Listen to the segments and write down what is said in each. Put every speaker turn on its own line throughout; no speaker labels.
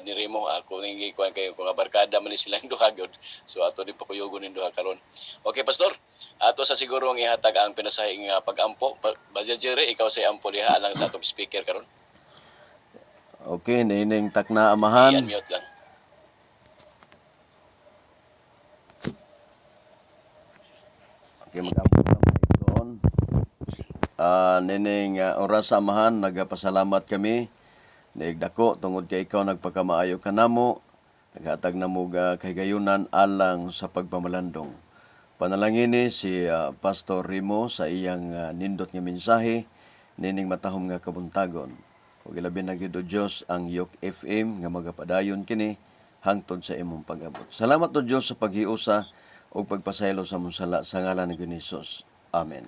Rad ni Remo, ako ning gikuan kayo kung barkada man silang duha gyud. So ato din pakuyogon ning duha karon. Okay, pastor. Ato sa siguro ang ihatag ang pinasahing pag-ampo. Badya Jerry, ikaw say ampo diha alang sa atong speaker karon.
Okay, nining takna amahan.
I-unmute lang.
Okay, mag-ampo na doon. Nining oras sa amahan, nagapasalamat kami. Naigdako tungod kay ikaw nagpagkamaayo kanamo, naghatag na mo kahigayunan alang sa pagpamalandong. Panalangini si Pastor Remo sa iyang nindot nga mensahe, nining matahom nga kabuntagon. Ug ilabi na gyud o Dios ang Yok FM nga magapadayon kini hangtod sa imong pag-abot. Salamat o Dios sa paghiusa ug pagpasaylo sa mong sala sa ngalan ni Hesus. Amen.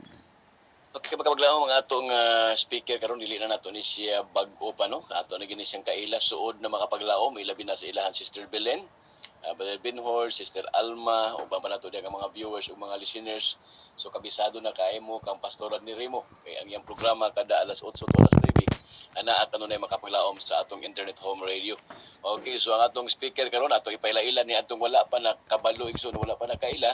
Okay, magkabaglaw mga atong speaker karon dili na nato ni siya bag-o pa no. Ato na gini siyang kaila suod na makapaglaom, ilabi na sa ilahan Sister Belen, Brother Benhor, Sister Alma, ug pa nato diha mga viewers ug mga listeners. So kabisado na kay mo kang pastoral ni Remo. Kay ang iyang programa kada alas 8 to alas 9 ana kanunay makapaglaom sa atong internet home radio. Okay, so ang atong speaker karon ato ipaila-ila ni atong wala pa nakabalo igsoon, wala pa nakaila.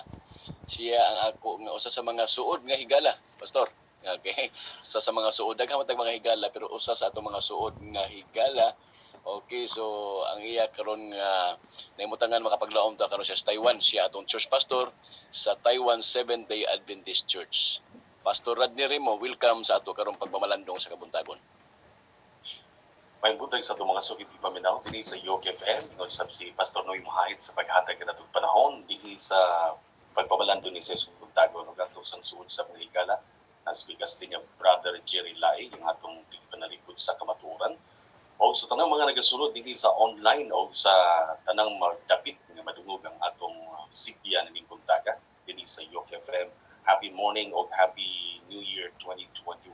Siya ang ako nga usa sa mga suod nga higala, pastor. Okay, usa sa mga suod daghang matag mga higala pero usa sa atong mga suod nga higala. Okay, so ang iya karon nga nahimutangan makapaglaom ta karon siya sa Taiwan, siya atong church pastor sa Taiwan Seventh-day Adventist Church. Pastor Rodney Remo, welcome sa ato karong pagmamalandong sa kabuntagon.
May buntag sa itong mga sugid paminaw dili sa Yok FM, no, si Pastor Noy Mohait sa paghatag na itong panahon dili sa pagpabalando ni sa buntagon ug atong sang suod sa mga higala. As bigas niya Brother Jerry Lai, yung atong panalipod sa kamaturan. O sa tanang mga nagasulod dili sa online o sa tanang magdapit nga madungog ang atong sigya ning buntaga dili sa Yok FM. Happy morning o happy New Year 2021.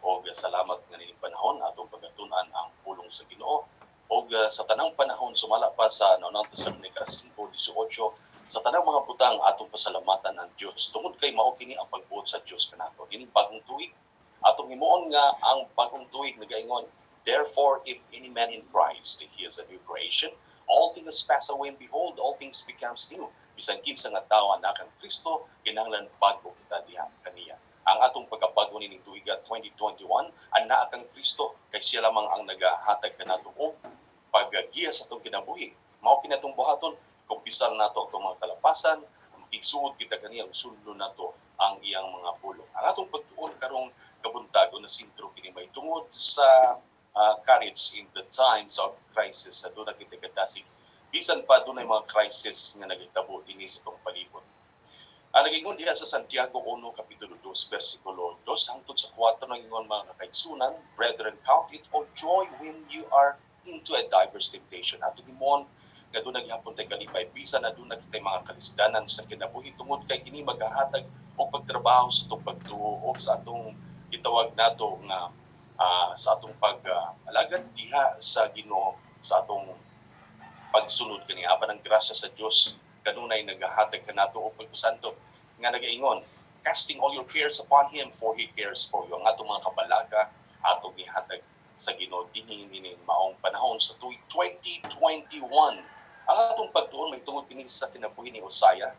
O salamat nga nining panahon atong pagatun-an ang pulong sa Ginoo. O sa tanang panahon sumala pa sa 9 Tesalonica 5:18 sa tanang mga butang atong pasalamatan ang Dios tungod kay mao kini ang pagbuot sa Dios kanato. Ining bagong tuig atong himuon nga ang bagong tuig nagaingon, therefore if any man in Christ, he is a new creation, all things pass away and behold all things becomes new. Bisan kinsa nga tawo anak kang Kristo kinahanglan bago kita diha kaniya. Ang atong pagkabago nining tuig 2021 anaa kang Kristo kay siya lamang ang nagahatag kanato og paggiya sa atong kinabuhi. Mao kini atong buhaton kumpisar nato ang mga kalapasan, igsuod kita kaniya sunod nato ang iyang mga pulong. Ang atong pagtuon karong kabuntagon na sintro kini may tungod sa courage in the times of crisis sa doon kita kadasig. Bisan pa doon ay mga crisis nga nagitabo dinhi sa itong palibot. Nagingon diha sa Santiago 1, Kapitulo 2, versikulo 2, hangtod sa 4, nagingon mga kaigsunan, brethren, count it all joy when you are into a diverse temptation. Ato gimon nga doon naghihapon tayo kalipay, bisan na doon nakita mga kalisdanan sa kinabuhi tungod kay kini maghahatag o pagtrabaho sa itong pagtuo o sa atong itawag nato nga sa atong pag-alagad diha sa Ginoo sa atong pagsunod kaniya apan ang grasya sa Dios kanunay nagahatag kanato og pagsanto nga nagaingon, casting all your cares upon him for he cares for you. Ang atong mga kabalaga atong gihatag sa Ginoo dinhi maong panahon sa tuig 2021. Ang atong pagtuon may tungod kini sa kinabuhi ni Usaya.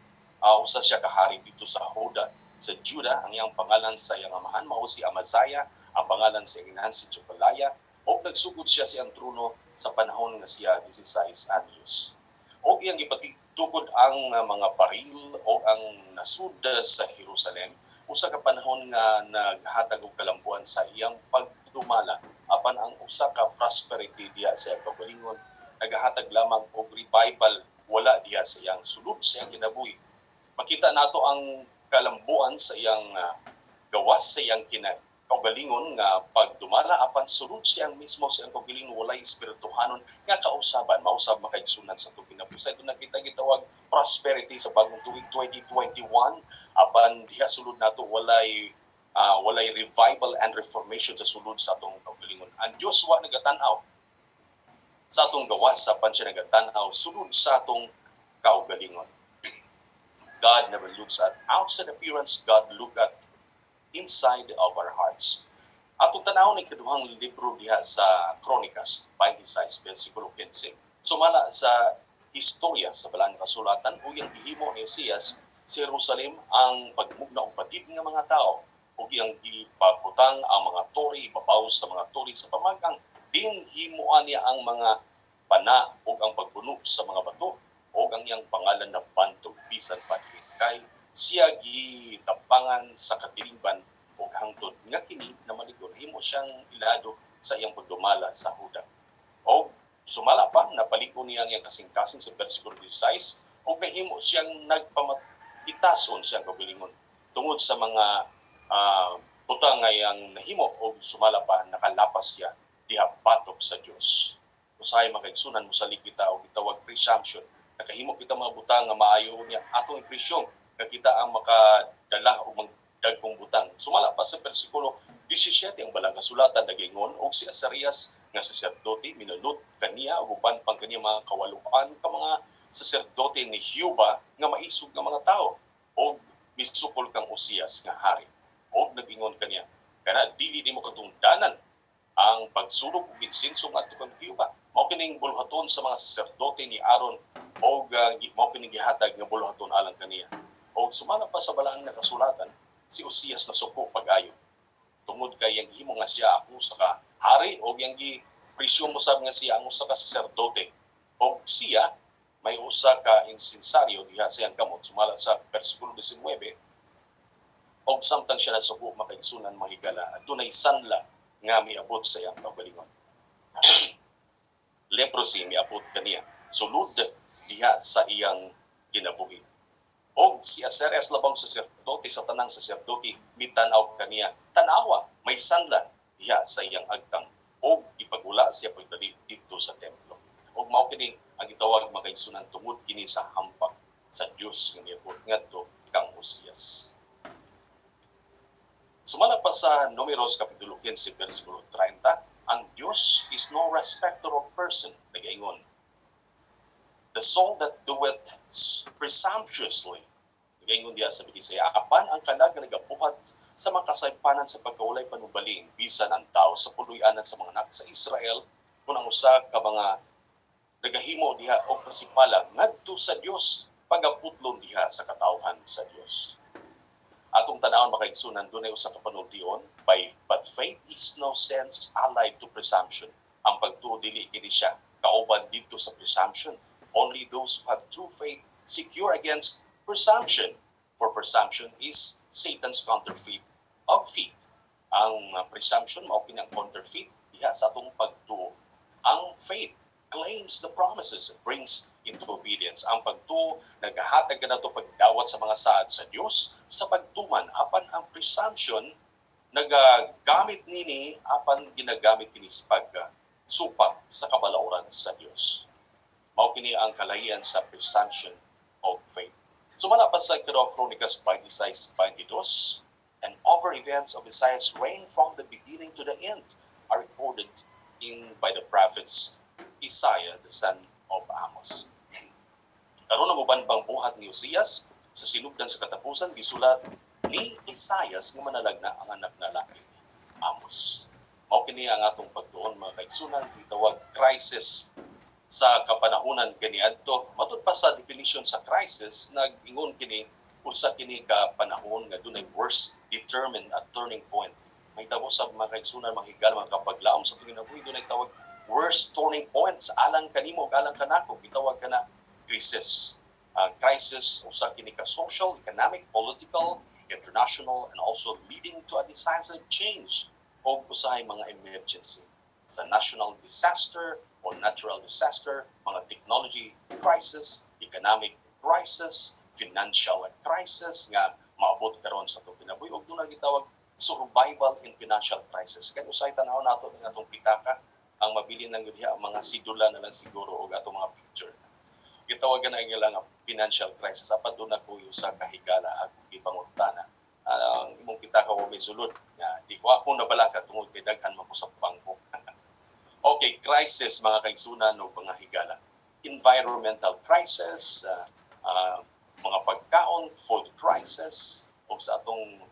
Usa siya kahari dito sa Hoda sa Juda. Ang iyang pangalan sa iyang amahan mao si Amazaya, ang pangalan sa iyang inahan si Jecoliah, o nagsugod siya sa iyang trono sa panahon nga siya 16 anyos. O iyang ipatigtukod ang mga baril o ang nasuda sa Jerusalem usa ka panahon nga naghatag og kalambuan sa iyang pagdumala apan ang usa ka prosperity diha sa pagalingon nagahatag lamang og revival wala diha sa iyang sulod sa iyang kinabuhi. Makita nato ang kalambuan sa iyang gawas sa iyang kaugalingon nga pagdumala apan sulod siyang mismo sa iyang kaugalingon walay espirituhanon nga kausaban mausab makaigsunan sa tubig na pusa. Ito nakita gitawag prosperity sa bagong tuig 2021 apan diha sulod nato walay revival and reformation sa sulod sa atong kaugalingon. Ang Dios wa nagatan-aw sa atong gawas apan siya nagatan-aw sulod sa atong kaugalingon. God never looks at outside appearance, God look at inside of our hearts. Atong tanawon ni kaduhang libro diha sa Kronikas 26 bersikulo 15. Sumala sa istorya sa balang kasulatan o yung gihimo ni Esaias sa Jerusalem ang pagmugna og batid nga mga tao ug iyang gipabutang ang mga tori ibabaw sa mga tori sa pamagang din himuan niya ang mga pana ug ang pagpuno sa mga bato ug ang iyang pangalan na bantog bisan pa kay siya gitabangan sa katilingban ug hangtod nga kini na maligon himo siyang ilado sa iyang pagdumala sa Huda. O sumala pa napaligo niya ang iyang kasing-kasing sa bersikulo 16 ug nahimo siyang nagpamatason siyang kagalingon tungod sa mga butang nga iyang nahimo ug sumala pa nakalapas siya diha batok sa Dios. Usahay makaigsunan mo sa kita og gitawag presumption. Nakahimo kita mga butang nga maayo niya atong ipresyon nga kita ang makadala og dagkong butang. Sumala pa sa bersikulo 17 ang balang kasulatan nagingon og si Asarias nga saserdote minunot kaniya ug uban pang kaniya mga kawaluan ka mga saserdote ni Hiuba nga maisog nga mga tao og misukol kang Uzias nga hari. Og nagingon kaniya kana dili nimo katungdanan ang pagsulog ug insinso ngadto kang Hiuba. Mao kining bulhaton sa mga saserdote ni Aaron og mao kining gihatag nga bulhaton alang kaniya. Og sumala pa sa balang nakasulatan si Uzias nasuko pag-ayo. Tungod kay yang himo nga siya ako sa ka hari o yang gi-presyon mo sab nga siya ang usa ka saserdote. O siya may usa ka insensaryo diha sa iyang kamot sumala sa bersikulo 19. Og samtang siya nasuko makaigsunan mahigala adunay sanla nga miabot sa iyang kaugalingon. Leprosy miabot kaniya sulod diha sa iyang kinabuhi. Og si Asarias labang saserdote sa tanang saserdote mitanaw kaniya tanawa may sanla diha sa iyang agtang og ipagula siya pagdali dito sa templo. Og mao kini ang gitawag makaigsunan tungod kini sa hampak sa Dios nga niabot ngadto kang Uzias. Sumala pa sa Números kapitulo 15 bersikulo 30, ang Dios is no respecter of person, nagaingon. The soul that doeth presumptuously, nagaingon diya sa Bisaya, apan ang kanag nga nagabuhat sa mga kasaypanan sa pagkawalay panubaling, bisan ang tao sa puluy-anan sa mga anak sa Israel, kung ang usa ka mga nagahimo diha o presipala ngadto sa Dios, pagaputlon diha sa katawhan sa Dios. Atong tanawon makaigsunan dunay usa ka panultion but faith is no sense allied to presumption. Ang pagtuo dili kini siya kauban didto sa presumption. Only those who have true faith secure against presumption. For presumption is Satan's counterfeit of faith. Ang presumption mao kini ang counterfeit diha sa atong pagtuo. Ang faith claims the promises, brings into obedience. Ang pagtuo nagahatag kanato pagdawat sa mga saad sa Dios sa pagtuman apan ang presumption nagagamit nini apan ginagamit kini sa pagsupak sa kabalauran sa Dios. Mao kini ang kalahian sa presumption of faith. Sumala pa sa Kronikas 26:22, and over events of Isaiah's reign from the beginning to the end are recorded by the prophets Isaiah, the son of Amos. Karon ang uban pang buhat ni Uzias sa sinugdan sa katapusan gisulat ni Isaias nga manalagna ang anak na lalaki ni Amos. Mao kini ang atong pagtuon mga kaigsunan gitawag crisis sa kapanahunan kaniadto. Matud pa sa definition sa crisis nag-ingon kini usa kini ka panahon nga dunay worst determined at turning point. May tabo sa mga kaigsunan mahigal mga kapaglaom sa tuig nabuhi dunay tawag worst turning points alang kanimo alang kanako gitawag kana crisis. Crisis usa kini ka social, economic, political, international, and also leading to a decisive change o usahay mga emergency sa national disaster o natural disaster, mga technology crisis, economic crisis, financial crisis nga maabot karon sa itong kinabuhi o doon gitawag survival in financial crisis. Kaya usay tanaw nato ng atong pitaka ang mabili ng diha ang mga sidula na lang siguro o atong mga picture. Gitawagan na nga financial crisis apan doon na kuyo sa kahigala at ipangutana. Ang imong pitaka o may sulod nga di ko ako nabalaka tungod kay daghan man ko sa bangko. Okay, crisis mga kaigsunan o mga higala. Environmental crisis, mga pagkaon, food crisis, o sa atong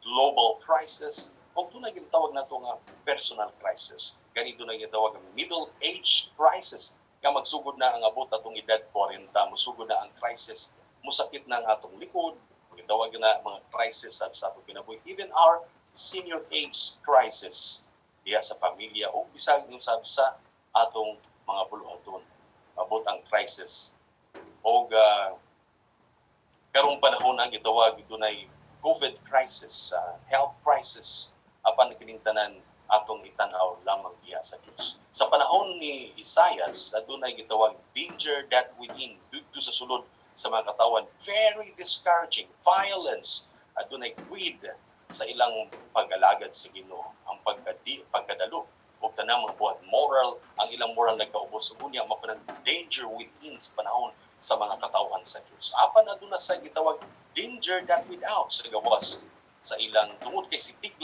global crisis, o doon na ginatawag nato nga personal crisis. Ganito na ginatawag nga middle age crisis. Nga magsugod na ang abot atong edad 40, musugod na ang crisis, musakit na ang atong likod, ginatawag na mga crisis sa atong kinabuhi. Even our senior age crisis diya sa pamilya o bisag usab sa atong mga buluhaton. Abot ang crisis. O karong panahon na gitawag dunay COVID crisis, health crisis, apan kining tanan atong itanaw lamang diha sa Dios. Sa panahon ni Isaias, adunay gitawag danger that within, dito sa sulod sa mga katawan, very discouraging, violence, adunay greed sa ilang pag-alagad sa Ginoo, ang pagkadalo o tanang mga buhat moral, ang ilang moral nagkaubos unya mapanang danger within sa panahon sa mga katawan sa Dios. Apan aduna sa gitawag danger that without sa gawas sa ilang tungod kay si tigla